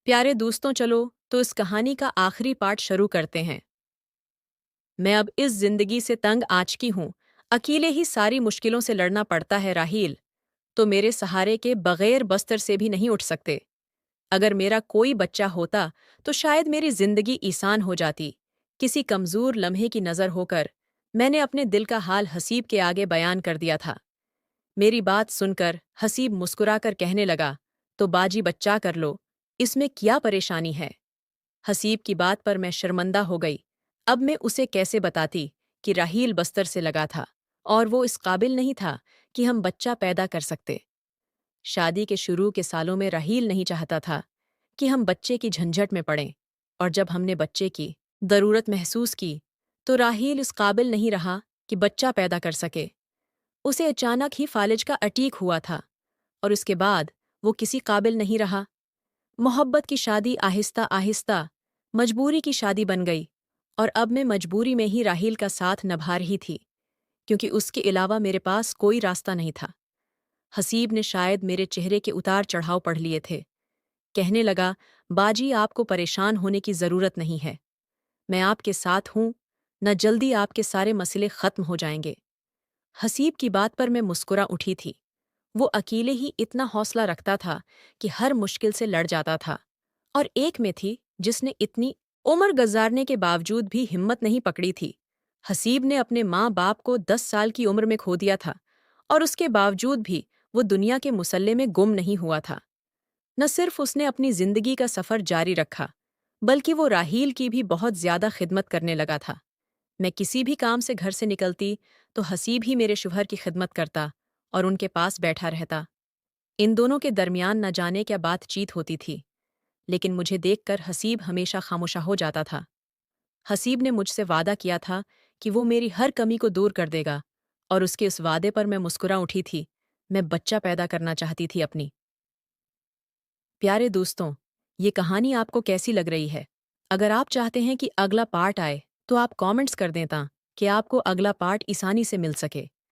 प्यारे दोस्तों, चलो तो इस कहानी का आखिरी पार्ट शुरू करते हैं। मैं अब इस जिंदगी से तंग आ चुकी हूँ। अकेले ही सारी मुश्किलों से लड़ना पड़ता है। राहील तो मेरे सहारे के बगैर बस्तर से भी नहीं उठ सकते। अगर मेरा कोई बच्चा होता तो शायद मेरी जिंदगी आसान हो जाती। किसी कमजोर लम्हे की नजर होकर मैंने अपने दिल का हाल हसीब के आगे बयान कर दिया था। मेरी बात सुनकर हसीब मुस्कुराकर कहने लगा, तो बाजी बच्चा कर लो, इसमें क्या परेशानी है। हसीब की बात पर मैं शर्मंदा हो गई। अब मैं उसे कैसे बताती कि राहील बस्तर से लगा था और वो इस काबिल नहीं था कि हम बच्चा पैदा कर सकते। शादी के शुरू के सालों में राहील नहीं चाहता था कि हम बच्चे की झंझट में पड़ें, और जब हमने बच्चे की ज़रूरत महसूस की तो राहील इस काबिल नहीं रहा कि बच्चा पैदा कर सके। उसे अचानक ही फालिज का अटीक हुआ था और उसके बाद वो किसी काबिल नहीं रहा। मोहब्बत की शादी आहिस्ता आहिस्ता मजबूरी की शादी बन गई, और अब मैं मजबूरी में ही राहील का साथ निभा रही थी, क्योंकि उसके अलावा मेरे पास कोई रास्ता नहीं था। हसीब ने शायद मेरे चेहरे के उतार चढ़ाव पढ़ लिए थे। कहने लगा, बाजी आपको परेशान होने की ज़रूरत नहीं है। मैं आपके साथ हूँ। न जल्दी आपके सारे मसले ख़त्म हो जाएंगे। हसीब की बात पर मैं मुस्कुरा उठी थी। वो अकेले ही इतना हौसला रखता था कि हर मुश्किल से लड़ जाता था, और एक में थी जिसने इतनी उम्र गुजारने के बावजूद भी हिम्मत नहीं पकड़ी थी। हसीब ने अपने माँ बाप को 10 साल की उम्र में खो दिया था, और उसके बावजूद भी वो दुनिया के मुसल्ले में गुम नहीं हुआ था। न सिर्फ उसने अपनी जिंदगी का सफर जारी रखा, बल्कि वो राहील की भी बहुत ज्यादा खिदमत करने लगा था। मैं किसी भी काम से घर से निकलती तो हसीब ही मेरे शुहर की खिदमत करता और उनके पास बैठा रहता। इन दोनों के दरमियान न जाने क्या बातचीत होती थी, लेकिन मुझे देखकर हसीब हमेशा खामोशा हो जाता था। हसीब ने मुझसे वादा किया था कि वो मेरी हर कमी को दूर कर देगा, और उसके उस वादे पर मैं मुस्कुरा उठी थी। मैं बच्चा पैदा करना चाहती थी अपनी। प्यारे दोस्तों, ये कहानी आपको कैसी लग रही है? अगर आप चाहते हैं कि अगला पार्ट आए तो आप कमेंट्स कर दें ताकि आपको अगला पार्ट आसानी से मिल सके।